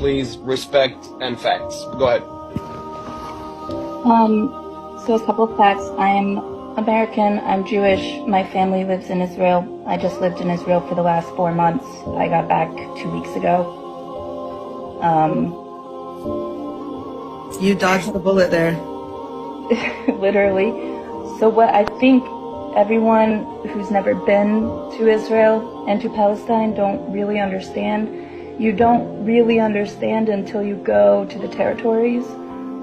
please, respect, and facts. Go ahead. So a couple of facts. I'm American, I'm Jewish, my family lives in Israel. I just lived in Israel for the last 4 months. I got back 2 weeks ago. You dodged the bullet there. Literally. So what I think everyone who's never been to Israel and to Palestine don't really understand, you don't really understand until you go to the territories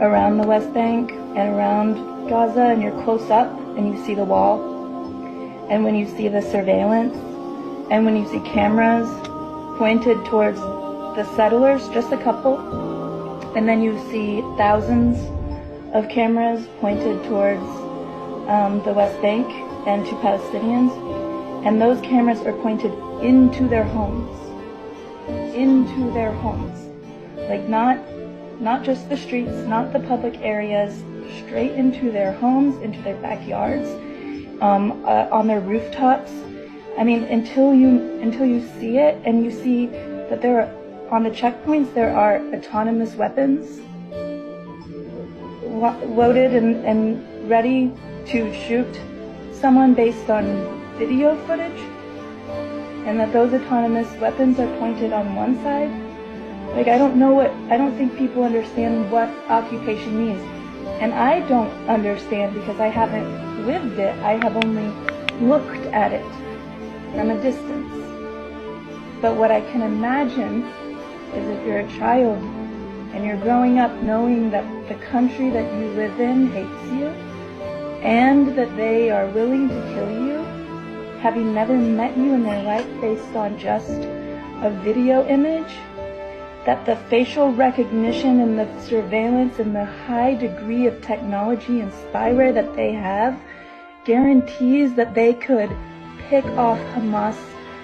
around the West Bank and around Gaza, and you're close up and you see the wall, and when you see the surveillance, and when you see cameras pointed towards the settlers, just a couple, and then you see thousands of cameras pointed towards the West Bank and to Palestinians, and those cameras are pointed into their homes, like not just the streets, not the public areas, straight into their homes, into their backyards, on their rooftops. I mean, until you see it, and you see that there are, on the checkpoints, there are autonomous weapons loaded and ready to shoot someone based on video footage, and that those autonomous weapons are pointed on one side. Like, I don't think people understand what occupation means. And I don't understand because I haven't lived it. I have only looked at it from a distance. But what I can imagine is if you're a child and you're growing up knowing that the country that you live in hates you and that they are willing to kill you, having never met you in their life based on just a video image, that the facial recognition and the surveillance and the high degree of technology and spyware that they have guarantees that they could pick off Hamas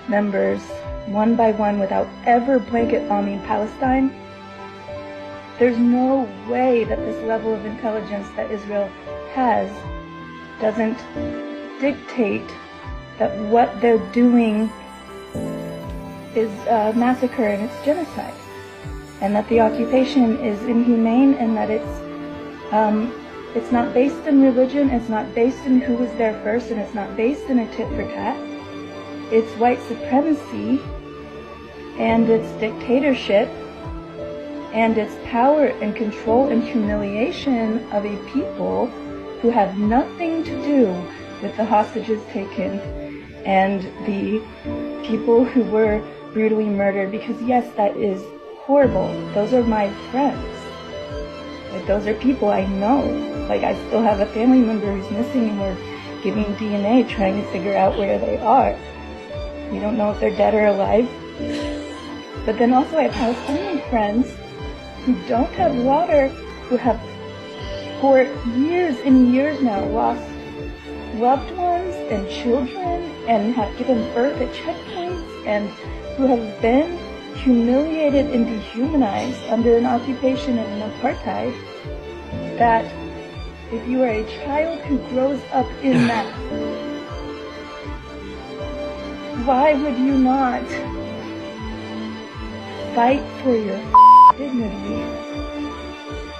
members one by one without ever blanket bombing Palestine. There's no way that this level of intelligence that Israel has doesn't dictate that what they're doing is massacre and it's genocide, and that the occupation is inhumane, and that it's not based in religion, it's not based in who was there first, and it's not based in a tit for tat. It's white supremacy, and it's dictatorship, and it's power and control and humiliation of a people who have nothing to do with the hostages taken and the people who were brutally murdered. Because yes, that is horrible. Those are my friends. Like, those are people I know. Like, I still have a family member who's missing, and we're giving DNA trying to figure out where they are. We don't know if they're dead or alive. But then also I have Palestinian friends who don't have water, who have for years and years now lost loved ones and children and have given birth at checkpoints, and who have been humiliated and dehumanized under an occupation and an apartheid, that if you are a child who grows up in that, why would you not fight for your dignity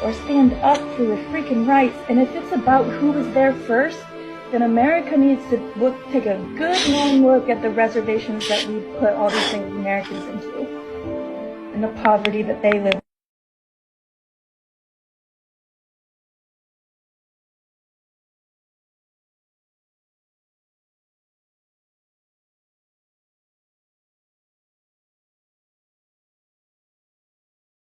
or stand up for your freaking rights? And if it's about who was there first, then America needs to take a good long look at the reservations that we put all these things Americans into, and the poverty that they live